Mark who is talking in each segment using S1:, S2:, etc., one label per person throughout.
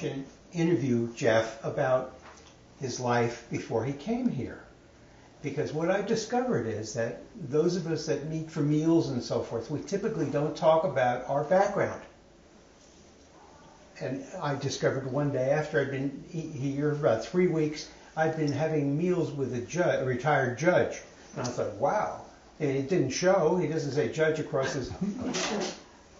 S1: question, interview Jeff about his life before he came here. Because what I've discovered is that those of us that meet for meals and so forth, we typically don't talk about our background. And I discovered one day after I'd been here for about 3 weeks, I'd been having meals with a retired judge. And I thought, wow. And it didn't show. He doesn't say judge across his...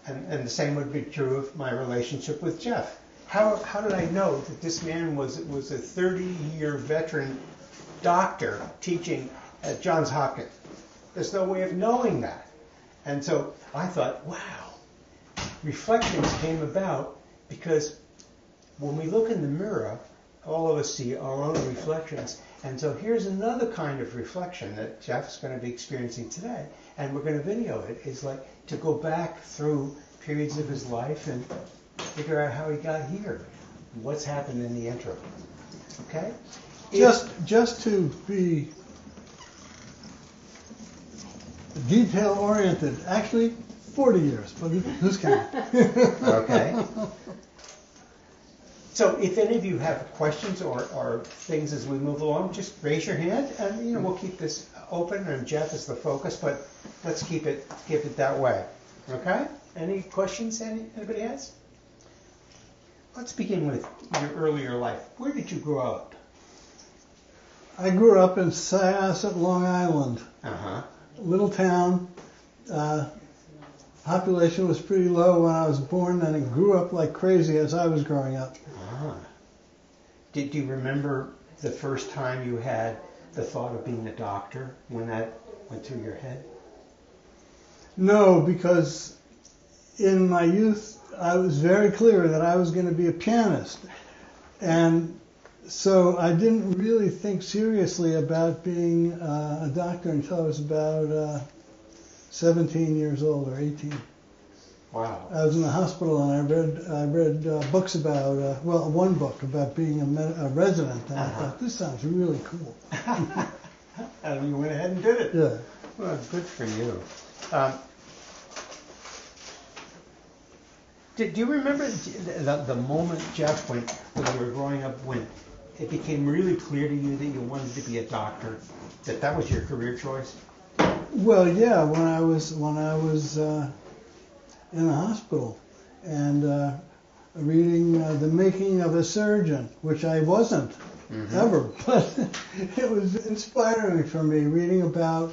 S1: And the same would be true of my relationship with Jeff. How did I know that this man was a 30-year veteran doctor teaching at Johns Hopkins? There's no way of knowing that. And so I thought, wow. Reflections came about because when we look in the mirror, all of us see our own reflections. And so here's another kind of reflection that Jeff's going to be experiencing today, and we're going to video it, is like to go back through periods of his life and figure out how he got here, what's happened in the interim. Okay?
S2: Just to be detail-oriented, actually 40 years, but who's counting?
S1: Okay. So if any of you have questions or things as we move along, just raise your hand, and we'll keep this open, and Jeff is the focus, but let's keep it that way. Okay? Any questions anybody has? Let's begin with your earlier life. Where did you grow up?
S2: I grew up in Syosset, Long Island.
S1: Uh-huh.
S2: Little town. Population was pretty low when I was born, and it grew up like crazy as I was growing up.
S1: Ah. Did you remember the first time you had the thought of being a doctor, when that went through your head?
S2: No, because in my youth, I was very clear that I was going to be a pianist. And so I didn't really think seriously about being a doctor until I was about 17 years old or 18.
S1: Wow.
S2: I was in the hospital, and I read books about, one book about being a resident, and I thought, this sounds really cool.
S1: And you went ahead and did it.
S2: Yeah.
S1: Well, good for you. Do you remember the moment, Jeff, when you were growing up, when it became really clear to you that you wanted to be a doctor, that was your career choice?
S2: Well, yeah, when I was in the hospital and reading The Making of a Surgeon, which I wasn't ever, but it was inspiring for me, reading about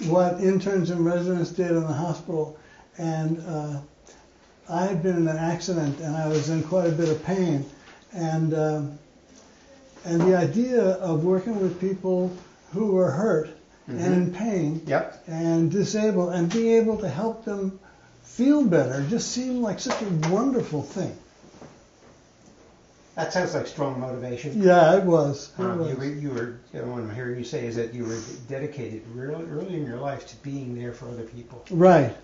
S2: what interns and residents did in the hospital. And I had been in an accident, and I was in quite a bit of pain. And the idea of working with people who were hurt and in pain and disabled and being able to help them feel better just seemed like such a wonderful thing.
S1: That sounds like strong motivation.
S2: Yeah, it was.
S1: You were, what I'm hearing you say is that you were dedicated really early in your life to being there for other people.
S2: Right.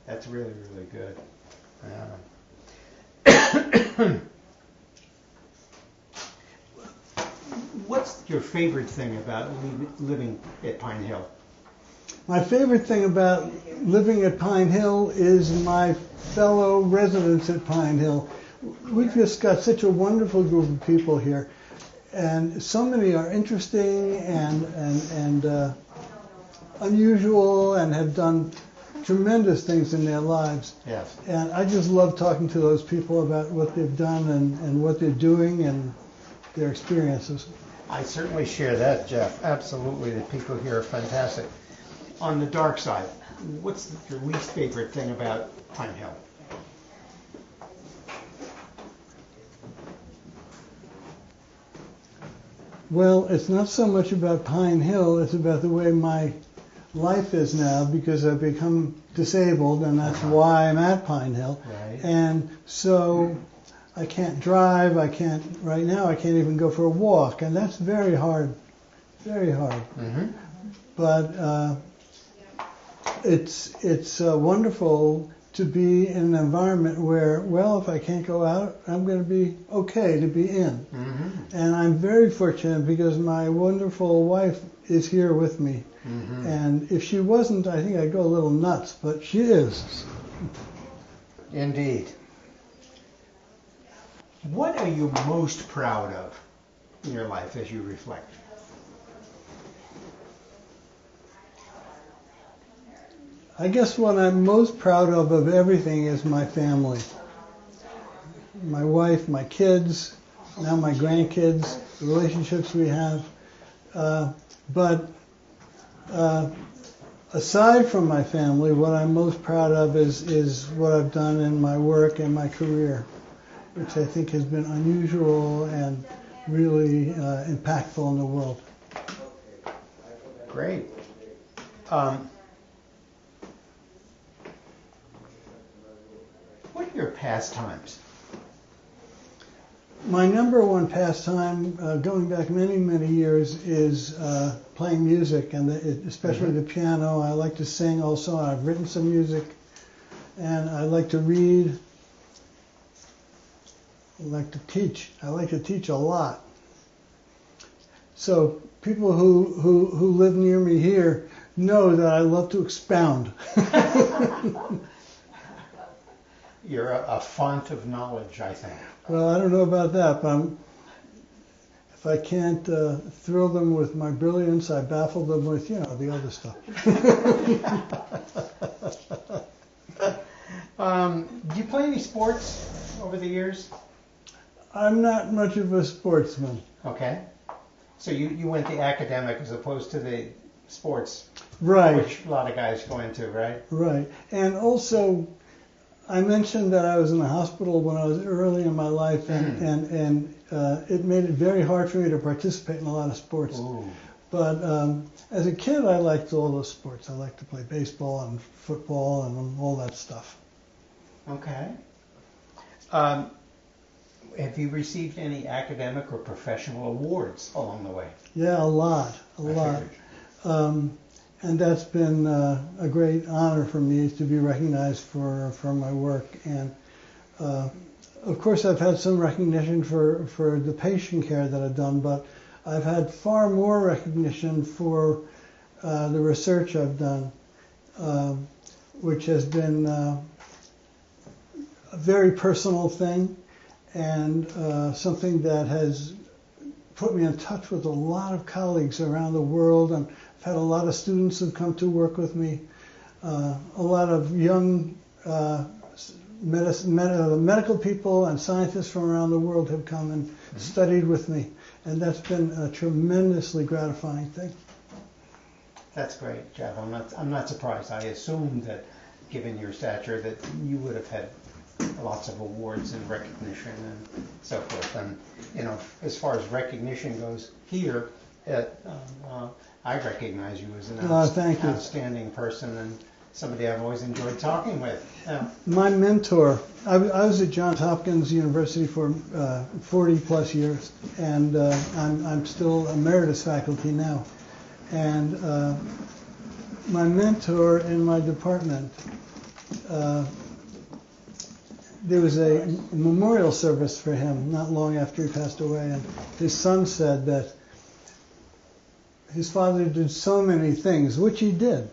S1: That's really, really good. What's your favorite thing about living at PineHill?
S2: My favorite thing about living at PineHill is my fellow residents at PineHill. We've just got such a wonderful group of people here, and so many are interesting and unusual and have done tremendous things in their lives.
S1: Yes.
S2: And I just love talking to those people about what they've done and what they're doing and their experiences.
S1: I certainly share that, Jeff. Absolutely, the people here are fantastic. On the dark side, what's your least favorite thing about PineHill?
S2: Well, it's not so much about PineHill, it's about the way my life is now, because I've become disabled, and that's why I'm at PineHill.
S1: Right.
S2: And so I can't drive, right now I can't even go for a walk, and that's very hard, very hard. But it's wonderful to be in an environment where, well, if I can't go out, I'm going to be okay to be in. And I'm very fortunate because my wonderful wife is here with me. And if she wasn't, I think I'd go a little nuts, but she is.
S1: Indeed. What are you most proud of in your life as you reflect?
S2: I guess what I'm most proud of everything is my family. My wife, my kids, now my grandkids, the relationships we have. But aside from my family, what I'm most proud of is what I've done in my work and my career, which I think has been unusual and really impactful in the world.
S1: Great. What are your pastimes?
S2: My number one pastime, going back many, many years, is playing music, and especially the piano. I like to sing also. I've written some music, and I like to read. I like to teach. I like to teach a lot. So people who live near me here know that I love to expound.
S1: You're a font of knowledge, I think.
S2: Well, I don't know about that, but if I can't thrill them with my brilliance, I baffle them with, the other stuff.
S1: Do you play any sports over the years?
S2: I'm not much of a sportsman.
S1: Okay. So you went the academic as opposed to the sports,
S2: Right.
S1: which a lot of guys go into, right?
S2: Right. And also, I mentioned that I was in the hospital when I was early in my life, and it made it very hard for me to participate in a lot of sports.
S1: Ooh.
S2: But as a kid, I liked all those sports. I liked to play baseball and football and all that stuff.
S1: Okay. Have you received any academic or professional awards along the way?
S2: Yeah, a lot. And that's been a great honor for me to be recognized for my work. And of course, I've had some recognition for the patient care that I've done, but I've had far more recognition for the research I've done, which has been a very personal thing and something that has put me in touch with a lot of colleagues around the world, and I've had a lot of students who've come to work with me. A lot of young medical people and scientists from around the world have come and studied with me, and that's been a tremendously gratifying thing.
S1: That's great, Jeff. I'm not surprised. I assumed that, given your stature, that you would have had lots of awards and recognition and so forth. And as far as recognition goes here, I recognize you as an outstanding person and somebody I've always enjoyed talking with. Yeah.
S2: My mentor, I was at Johns Hopkins University for 40 plus years, and I'm still emeritus faculty now. And my mentor in my department, there was a memorial service for him not long after he passed away, and his son said that his father did so many things, which he did,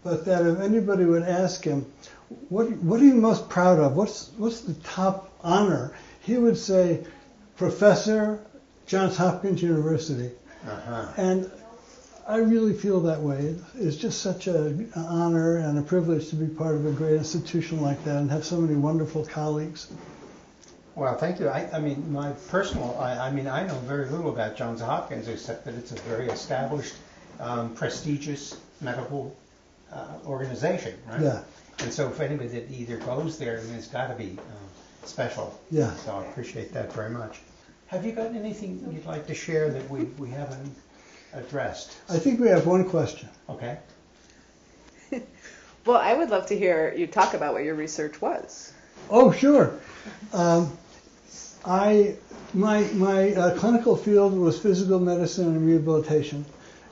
S2: but that if anybody would ask him, what are you most proud of? What's the top honor? He would say, Professor, Johns Hopkins University.
S1: Uh-huh.
S2: And I really feel that way. It's just such an honor and a privilege to be part of a great institution like that and have so many wonderful colleagues.
S1: Well, thank you. I mean, I know very little about Johns Hopkins except that it's a very established, prestigious medical organization, right?
S2: Yeah.
S1: And so if anybody that either goes there, then it's got to be special.
S2: Yeah.
S1: So I appreciate that very much. Have you got anything you'd like to share that we haven't addressed?
S2: I think we have one question.
S1: Okay.
S3: Well, I would love to hear you talk about what your research was.
S2: Oh, sure. My clinical field was physical medicine and rehabilitation.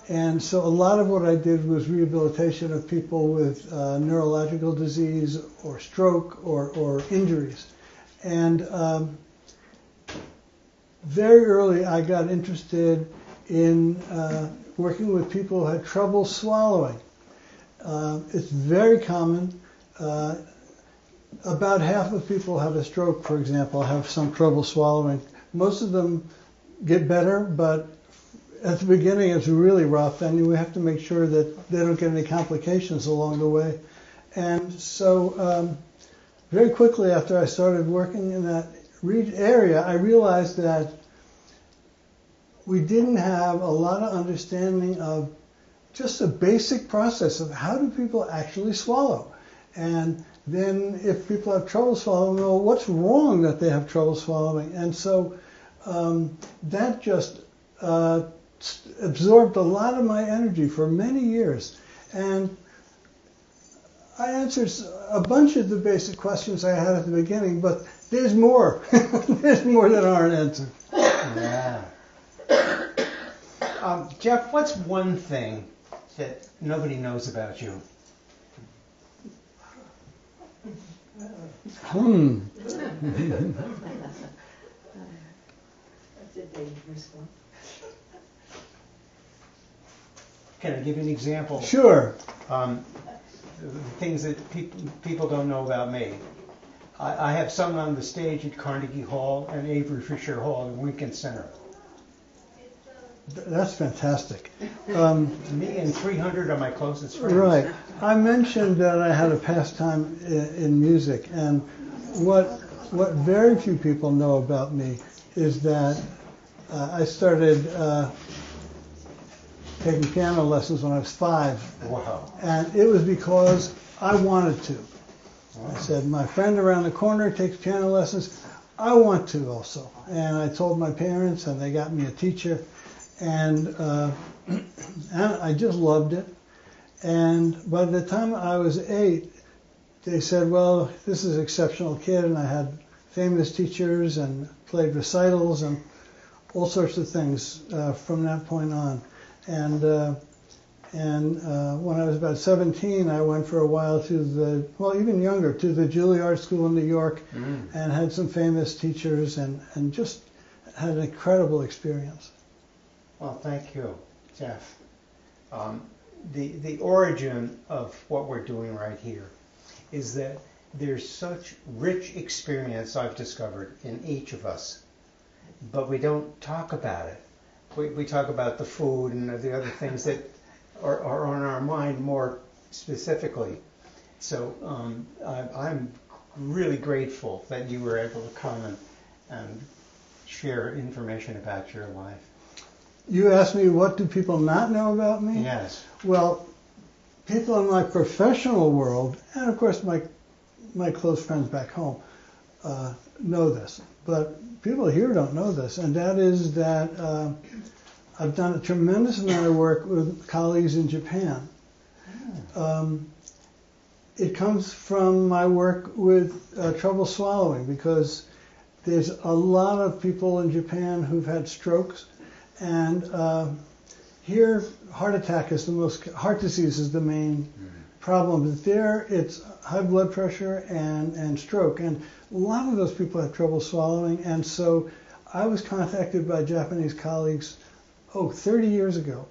S2: And so a lot of what I did was rehabilitation of people with neurological disease or stroke or injuries. And very early I got interested in working with people who had trouble swallowing. It's very common. about half of people have a stroke, for example, have some trouble swallowing. Most of them get better, but at the beginning it's really rough, and you have to make sure that they don't get any complications along the way. And so very quickly after I started working in that area, I realized that we didn't have a lot of understanding of just a basic process of how do people actually swallow. And then if people have trouble swallowing, well, what's wrong that they have trouble swallowing? And so that just absorbed a lot of my energy for many years. And I answered a bunch of the basic questions I had at the beginning, but there's more. There's more that aren't answered.
S1: Yeah. Jeff, what's one thing that nobody knows about you?
S4: That's a dangerous one.
S1: Can I give you an example?
S2: Sure.
S1: The things that people don't know about me. I have sung on the stage at Carnegie Hall and Avery Fisher Hall at Lincoln Center.
S2: That's fantastic.
S1: Me and 300 of my closest friends.
S2: Right. I mentioned that I had a pastime in music, and what very few people know about me is that I started taking piano lessons when I was 5.
S1: Wow.
S2: And it was because I wanted to.
S1: Wow.
S2: I said, my friend around the corner takes piano lessons. I want to also. And I told my parents, and they got me a teacher. And I just loved it. And by the time I was 8, they said, well, this is an exceptional kid. And I had famous teachers and played recitals and all sorts of things from that point on. And when I was about 17, I went for a while to even younger, to the Juilliard School in New York, and had some famous teachers and just had an incredible experience.
S1: Well, thank you, Jeff. The origin of what we're doing right here is that there's such rich experience I've discovered in each of us, but we don't talk about it. We talk about the food and the other things that are on our mind more specifically. So I'm really grateful that you were able to come and share information about your life.
S2: You asked me, what do people not know about me?
S1: Yes.
S2: Well, people in my professional world, and of course my close friends back home, know this. But people here don't know this, and that is that I've done a tremendous amount of work with colleagues in Japan. It comes from my work with trouble swallowing, because there's a lot of people in Japan who've had strokes, and here heart disease is the main problem. But there it's high blood pressure and stroke, and a lot of those people have trouble swallowing. And so I was contacted by Japanese colleagues 30 years ago,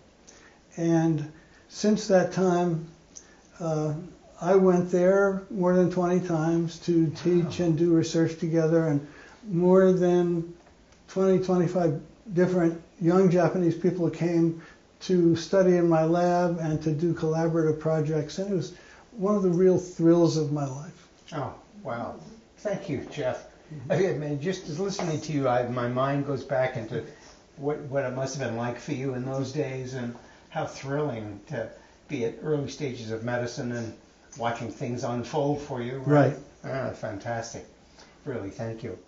S2: and since that time I went there more than 20 times to teach and do research together, and more than 25 different young Japanese people came to study in my lab and to do collaborative projects, and it was one of the real thrills of my life.
S1: Oh, wow. Thank you, Jeff. I mean, just listening to you, my mind goes back into what it must have been like for you in those days, and how thrilling to be at early stages of medicine and watching things unfold for you.
S2: Right.
S1: Fantastic. Really, thank you.